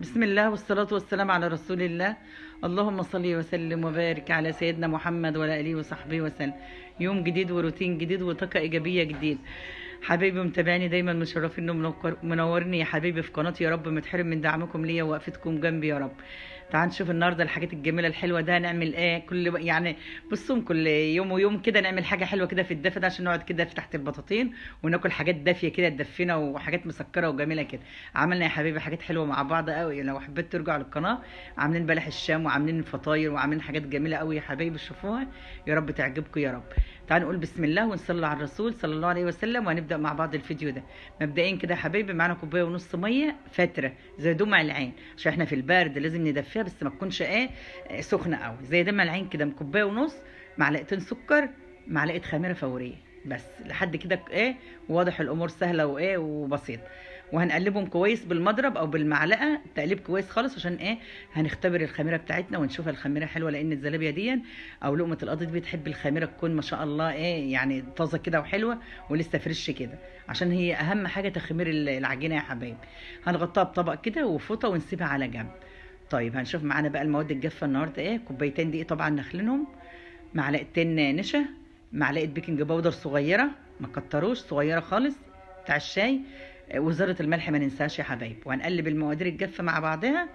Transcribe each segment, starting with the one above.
بسم الله والصلاة والسلام على رسول الله. اللهم صل وسلم وبارك على سيدنا محمد وعلى آله وصحبه وسلم. يوم جديد وروتين جديد وطاقة إيجابية جديد. حبايبي متابعيني دايما مشرفين منورني يا حبيبي في قناتي، يا رب ما تحرم من دعمكم ليا ووقفتكم جنبي يا رب. تعال نشوف النهارده الحاجات الجميله الحلوه ده هنعمل ايه. بصوا كل يوم ويوم كده نعمل حاجه حلوه كده في الدفا ده، عشان نقعد كده في تحت البطاطين وناكل حاجات دافيه كده تدفينا وحاجات مسكره وجميله كده. عملنا يا حبيبي حاجات حلوه مع بعض قوي، لو حبيت ترجعوا للقناه عاملين بلح الشام وعاملين فطاير وعاملين حاجات جميله قوي يا حبايبي، شوفوها يا رب تعجبكم يا رب. تعالوا نقول بسم الله ونصلي على الرسول صلى الله عليه وسلم وهنبدا مع بعض الفيديو ده. مبدئيا كده يا حبايبي معانا كوبايه ونص ميه فتره زي دمع العين، عشان احنا في البرد لازم ندفيها بس ما تكونش سخنه قوي، زي دمع العين كده. كوبايه ونص، معلقتين سكر، معلقه خميره فوريه بس، لحد كده واضح الامور سهله وبسيطه. وهنقلبهم كويس بالمضرب او بالمعلقه تقليب كويس خالص، عشان هنختبر الخميره بتاعتنا ونشوف الخميره حلوه، لان الزلابيه دي او لقمه القاضي دي بتحب الخميره تكون ما شاء الله يعني طازه كده وحلوه ولسه فريش كده، عشان هي اهم حاجه تخمير العجينه يا حبايبي. هنغطيها بطبق كده وفوطه ونسيبها على جنب. طيب هنشوف معانا بقى المواد الجافه النهارده كوبايتين دقيق طبعا نخلينهم، معلقتين نشا، معلقه بيكنج باودر صغيره ما كتروش، صغيره خالص بتاع الشاي، وذره الملح ما ننساش يا حبايب. وهنقلب المقادير الجافه مع بعضها،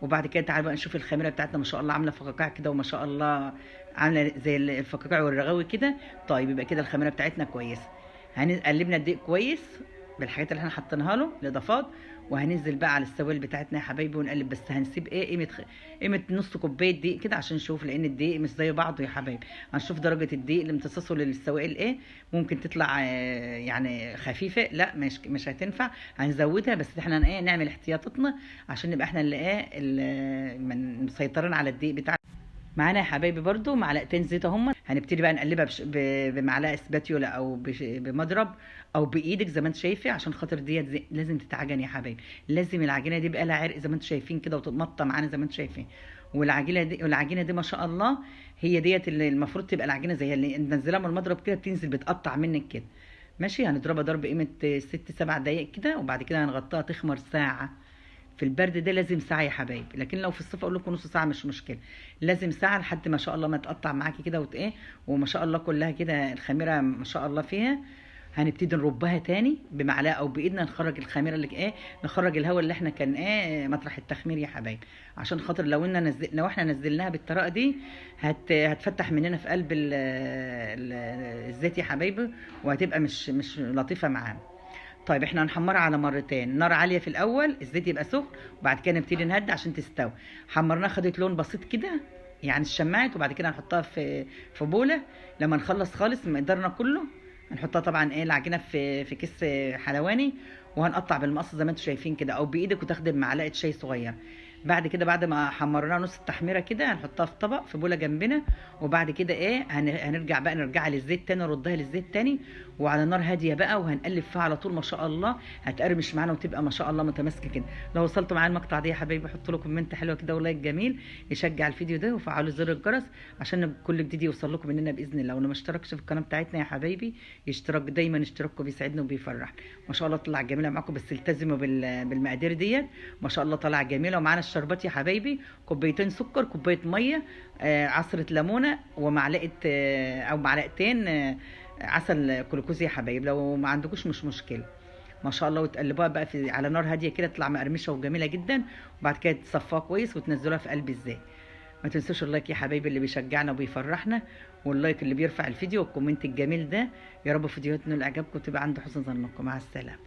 وبعد كده تعالوا بقى نشوف الخميره بتاعتنا ما شاء الله عامله فقاقيع كده، وما شاء الله عامله زي الفقاقيع والرغاوي كده. طيب يبقى كده الخميره بتاعتنا كويسه. هنقلبنا الدقيق كويس بالحاجات اللي احنا حاطينها له الاضافات، وهننزل بقى على السوائل بتاعتنا يا حبايبي ونقلب. بس هنسيب قيمه نص كوبايه دقيق كده عشان نشوف، لان الدقيق مش زي بعضه يا حبايبي. هنشوف درجه الدقيق لامتصاصه للسوائل ممكن تطلع يعني خفيفه، لا مش هتنفع، هنزودها. بس احنا نعمل احتياطاتنا عشان نبقى احنا اللي مسيطرين على الدقيق بتاعنا. معانا يا حبايبي برضو معلقتين زيت اهم، هنبتدي بقى نقلبها بمعلقه سباتيولا او بمضرب او بايدك زي ما انت شايفه، عشان خاطر ديت لازم تتعجن يا حبايبي. لازم العجينه دي بقى لها عرق زي ما انتم شايفين كده وتتمطى معانا زي ما انتم شايفين. والعجينه دي ما شاء الله هي ديت اللي المفروض تبقى العجينه زي اللي ننزلها من المضرب كده بتنزل بتقطع منك كده. ماشي، هنضربها ضرب قيمه 6-7 دقائق كده، وبعد كده هنغطيها تخمر ساعه. في البرد ده لازم ساعه يا حبايبي، لكن لو في الصيف اقول لكم نص ساعه مش مشكله. لازم ساعه لحد ما شاء الله ما تقطع معاكي كده وما شاء الله كلها كده الخميره ما شاء الله فيها. هنبتدي نربها تاني بمعلقه او بايدنا، نخرج الخميره اللي نخرج الهواء اللي احنا كان مطرح التخمير يا حبايبي، عشان خاطر لو احنا نزلناها بالطريقه دي هتفتح مننا في قلب الزيت يا حبايبي، وهتبقى مش لطيفه معانا. طيب احنا هنحمرها على مرتين، نار عاليه في الاول الزيت يبقى سخن، وبعد كده نبتدي نهدي عشان تستوي. حمرناها خدت لون بسيط كده يعني الشمعت، وبعد كده هنحطها في بوله. لما نخلص خالص مقدارنا كله هنحطها طبعا العجينه في كيس حلواني، وهنقطع بالمقص زي ما انتم شايفين كده او بايدك، وتاخد معلقه شاي صغيره. بعد كده بعد ما حمرناها نص التحميره كده هنحطها في طبق في بوله جنبنا، وبعد كده نرجعها للزيت تاني، نردها للزيت تاني وعلى نار هاديه بقى، وهنقلب فيها على طول ما شاء الله هتقرمش معانا وتبقى ما شاء الله متماسكه كده. لو وصلتوا معايا المقطع ده يا حبايبي حطوا له كومنت حلوه كده ولايك جميل يشجع الفيديو ده، وفعلوا زر الجرس عشان كل جديد يوصل لكم مننا باذن الله. واللي ما اشتركش في القناه بتاعتنا يا حبايبي اشتراك، دايما اشتراككم بيسعدنا وبيفرحنا. ما شاء الله طلع جميله معاكم، بس التزموا بالمقادير ديت. ما شاء الله طلع جميله. ومعانا الشربات يا حبايبي، كوبايتين سكر، كوبايه ميه، عصره ليمونه، ومعلقه او معلقتين عسل كلوكوز يا حبايب. لو ما عندكوش مش مشكله. ما شاء الله. وتقلبوها بقى على نار هاديه كده تطلع مقرمشه وجميله جدا، وبعد كده تصفوها كويس وتنزلوها في قلب الزيت. ما تنسوش اللايك يا حبايبي اللي بيشجعنا وبيفرحنا، واللايك اللي بيرفع الفيديو، والكومنت الجميل ده. يا رب فيديوهاتنا اللي اعجابكم تبقى عند حسن ظنكم. مع السلامه.